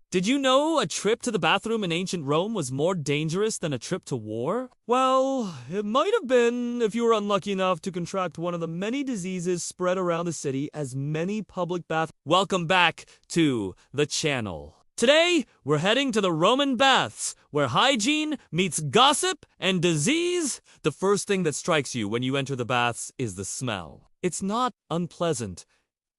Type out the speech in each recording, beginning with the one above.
Did you know a trip to the bathroom in ancient Rome was more dangerous than a trip to war? Well, it might have been if you were unlucky enough to contract one of the many diseases spread around the city as many public baths. Welcome back to the channel. Today, we're heading to the Roman baths, where hygiene meets gossip and disease. The first thing that strikes you when you enter the baths is the smell. It's not unpleasant,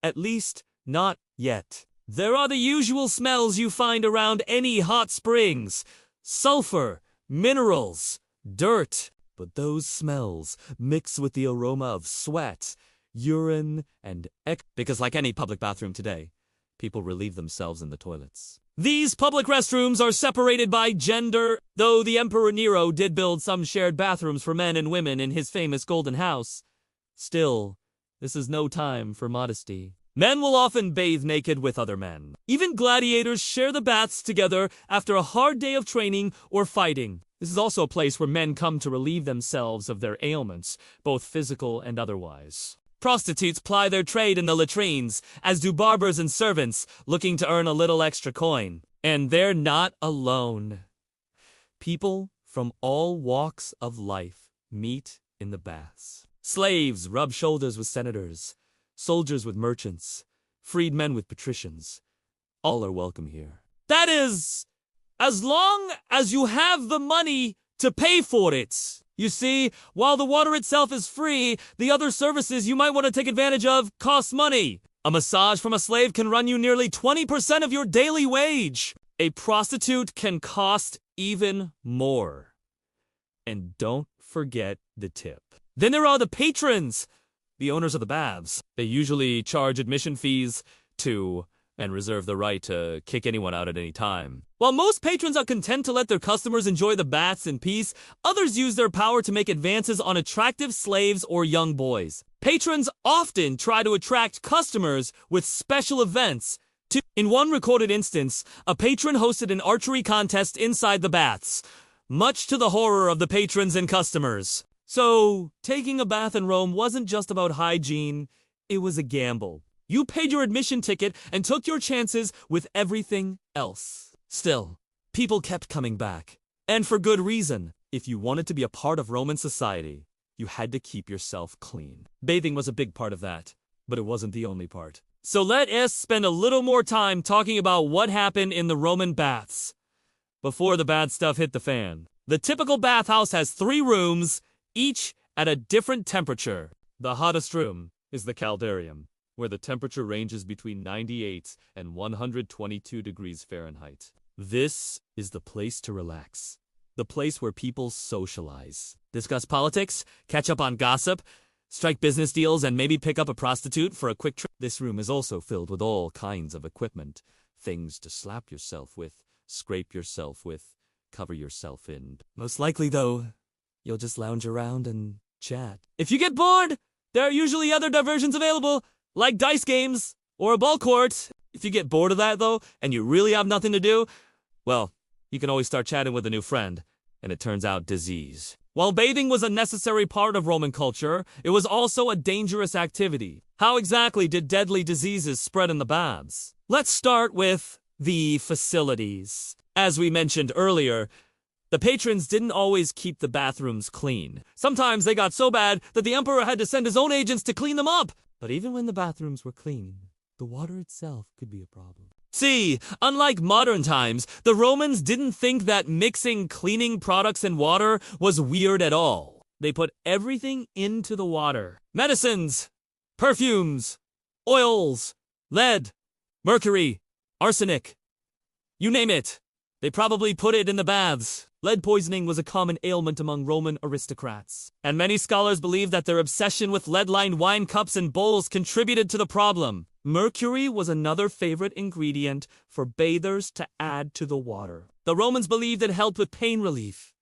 at least not yet. There are the usual smells you find around any hot springs: sulfur, minerals, dirt. But those smells mix with the aroma of sweat, urine, and because like any public bathroom today, people relieve themselves in the toilets. These public restrooms are separated by gender, though the Emperor Nero did build some shared bathrooms for men and women in his famous Golden House. Still, this is no time for modesty. Men will often bathe naked with other men. Even gladiators share the baths together after a hard day of training or fighting. This is also a place where men come to relieve themselves of their ailments, both physical and otherwise. Prostitutes ply their trade in the latrines, as do barbers and servants looking to earn a little extra coin. And they're not alone. People from all walks of life meet in the baths. Slaves rub shoulders with senators, soldiers with merchants, freedmen with patricians. All are welcome here. That is, as long as you have the money to pay for it. You see, while the water itself is free, the other services you might want to take advantage of cost money. A massage from a slave can run you nearly 20% of your daily wage. A prostitute can cost even more. And don't forget the tip. Then there are the patrons, the owners of the baths. They usually charge admission fees to and reserve the right to kick anyone out at any time. While most patrons are content to let their customers enjoy the baths in peace, others use their power to make advances on attractive slaves or young boys. Patrons often try to attract customers with special events. In one recorded instance, a patron hosted an archery contest inside the baths, much to the horror of the patrons and customers. So, taking a bath in Rome wasn't just about hygiene, it was a gamble. You paid your admission ticket and took your chances with everything else. Still, people kept coming back. And for good reason. If you wanted to be a part of Roman society, you had to keep yourself clean. Bathing was a big part of that, but it wasn't the only part. So let us spend a little more time talking about what happened in the Roman baths before the bad stuff hit the fan. The typical bathhouse has 3 rooms, each at a different temperature. The hottest room is the caldarium, where the temperature ranges between 98 and 122 degrees Fahrenheit. This is the place to relax. The place where people socialize, discuss politics, catch up on gossip, strike business deals, and maybe pick up a prostitute for a quick trip. This room is also filled with all kinds of equipment. Things to slap yourself with, scrape yourself with, cover yourself in. Most likely, though, you'll just lounge around and chat. If you get bored, there are usually other diversions available, like dice games or a ball court. If you get bored of that, though, and you really have nothing to do, well, you can always start chatting with a new friend, and it turns out disease. While bathing was a necessary part of Roman culture, it was also a dangerous activity. How exactly did deadly diseases spread in the baths? Let's start with the facilities. As we mentioned earlier, the patrons didn't always keep the bathrooms clean. Sometimes they got so bad that the emperor had to send his own agents to clean them up. But even when the bathrooms were clean, the water itself could be a problem. See, unlike modern times, the Romans didn't think that mixing cleaning products and water was weird at all. They put everything into the water. Medicines, perfumes, oils, lead, mercury, arsenic. You name it. They probably put it in the baths. Lead poisoning was a common ailment among Roman aristocrats, and many scholars believe that their obsession with lead-lined wine cups and bowls contributed to the problem. Mercury was another favorite ingredient for bathers to add to the water. The Romans believed it helped with pain relief,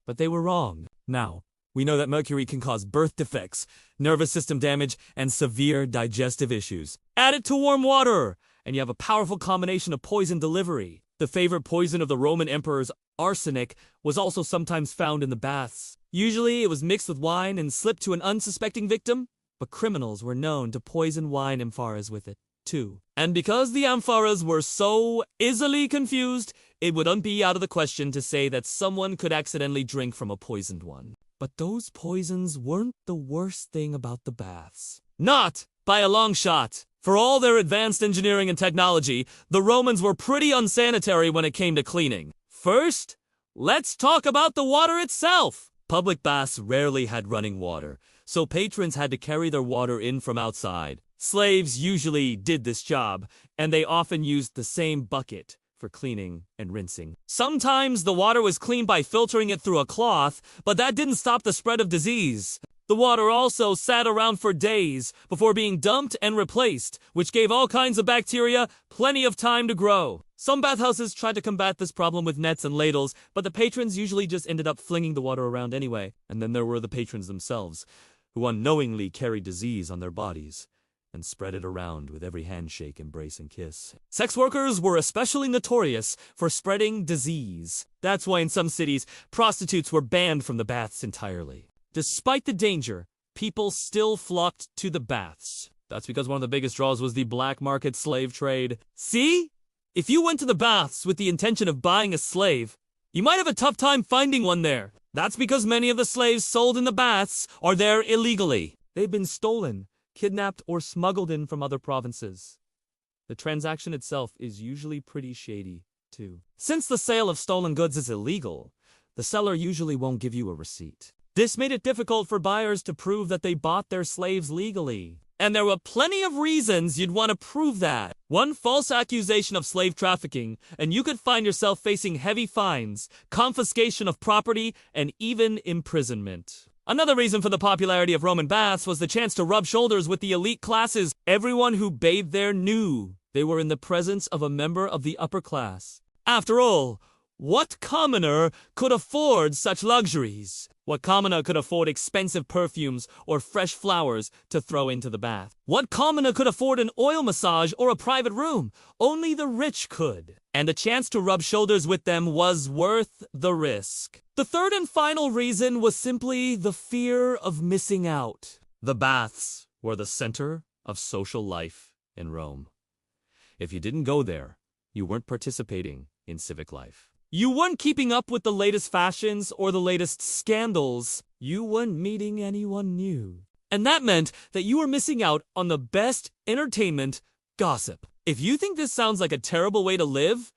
but they were wrong. Now, we know that mercury can cause birth defects, nervous system damage, and severe digestive issues. Add it to warm water, and you have a powerful combination of poison delivery. The favorite poison of the Roman emperors, arsenic, was also sometimes found in the baths. Usually it was mixed with wine and slipped to an unsuspecting victim, but criminals were known to poison wine amphoras with it, too. And because the amphoras were so easily confused, it wouldn't be out of the question to say that someone could accidentally drink from a poisoned one. But those poisons weren't the worst thing about the baths. Not by a long shot. For all their advanced engineering and technology, the Romans were pretty unsanitary when it came to cleaning. First, let's talk about the water itself. Public baths rarely had running water, so patrons had to carry their water in from outside. Slaves usually did this job, and they often used the same bucket for cleaning and rinsing. Sometimes the water was cleaned by filtering it through a cloth, but that didn't stop the spread of disease. The water also sat around for days before being dumped and replaced, which gave all kinds of bacteria plenty of time to grow. Some bathhouses tried to combat this problem with nets and ladles, but the patrons usually just ended up flinging the water around anyway. And then there were the patrons themselves, who unknowingly carried disease on their bodies and spread it around with every handshake, embrace, and kiss. Sex workers were especially notorious for spreading disease. That's why in some cities, prostitutes were banned from the baths entirely. Despite the danger, people still flocked to the baths. That's because one of the biggest draws was the black market slave trade. See? If you went to the baths with the intention of buying a slave, you might have a tough time finding one there. That's because many of the slaves sold in the baths are there illegally. They've been stolen, kidnapped, or smuggled in from other provinces. The transaction itself is usually pretty shady, too. Since the sale of stolen goods is illegal, the seller usually won't give you a receipt. This made it difficult for buyers to prove that they bought their slaves legally. And there were plenty of reasons you'd want to prove that. One false accusation of slave trafficking, and you could find yourself facing heavy fines, confiscation of property, and even imprisonment. Another reason for the popularity of Roman baths was the chance to rub shoulders with the elite classes. Everyone who bathed there knew they were in the presence of a member of the upper class. After all, what commoner could afford such luxuries? What commoner could afford expensive perfumes or fresh flowers to throw into the bath? What commoner could afford an oil massage or a private room? Only the rich could. And the chance to rub shoulders with them was worth the risk. The third and final reason was simply the fear of missing out. The baths were the center of social life in Rome. If you didn't go there, you weren't participating in civic life. You weren't keeping up with the latest fashions or the latest scandals. You weren't meeting anyone new. And that meant that you were missing out on the best entertainment, gossip. If you think this sounds like a terrible way to live,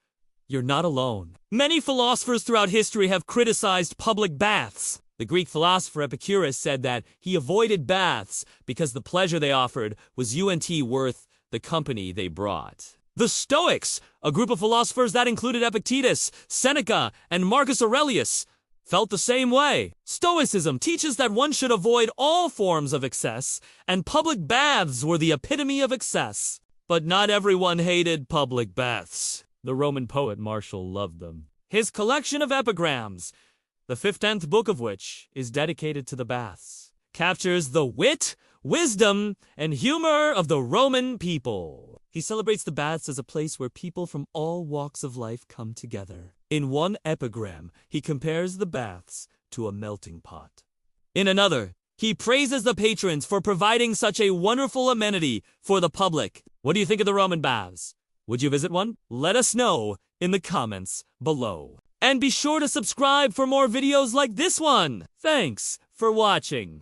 you're not alone. Many philosophers throughout history have criticized public baths. The Greek philosopher Epicurus said that he avoided baths because the pleasure they offered was worth the company they brought. The Stoics, a group of philosophers that included Epictetus, Seneca, and Marcus Aurelius, felt the same way. Stoicism teaches that one should avoid all forms of excess, and public baths were the epitome of excess. But not everyone hated public baths. The Roman poet Martial loved them. His collection of epigrams, the 15th book of which is dedicated to the baths, captures the wit, wisdom, and humor of the Roman people. He celebrates the baths as a place where people from all walks of life come together. In one epigram, he compares the baths to a melting pot. In another, he praises the patrons for providing such a wonderful amenity for the public. What do you think of the Roman baths? Would you visit one? Let us know in the comments below. And be sure to subscribe for more videos like this one. Thanks for watching.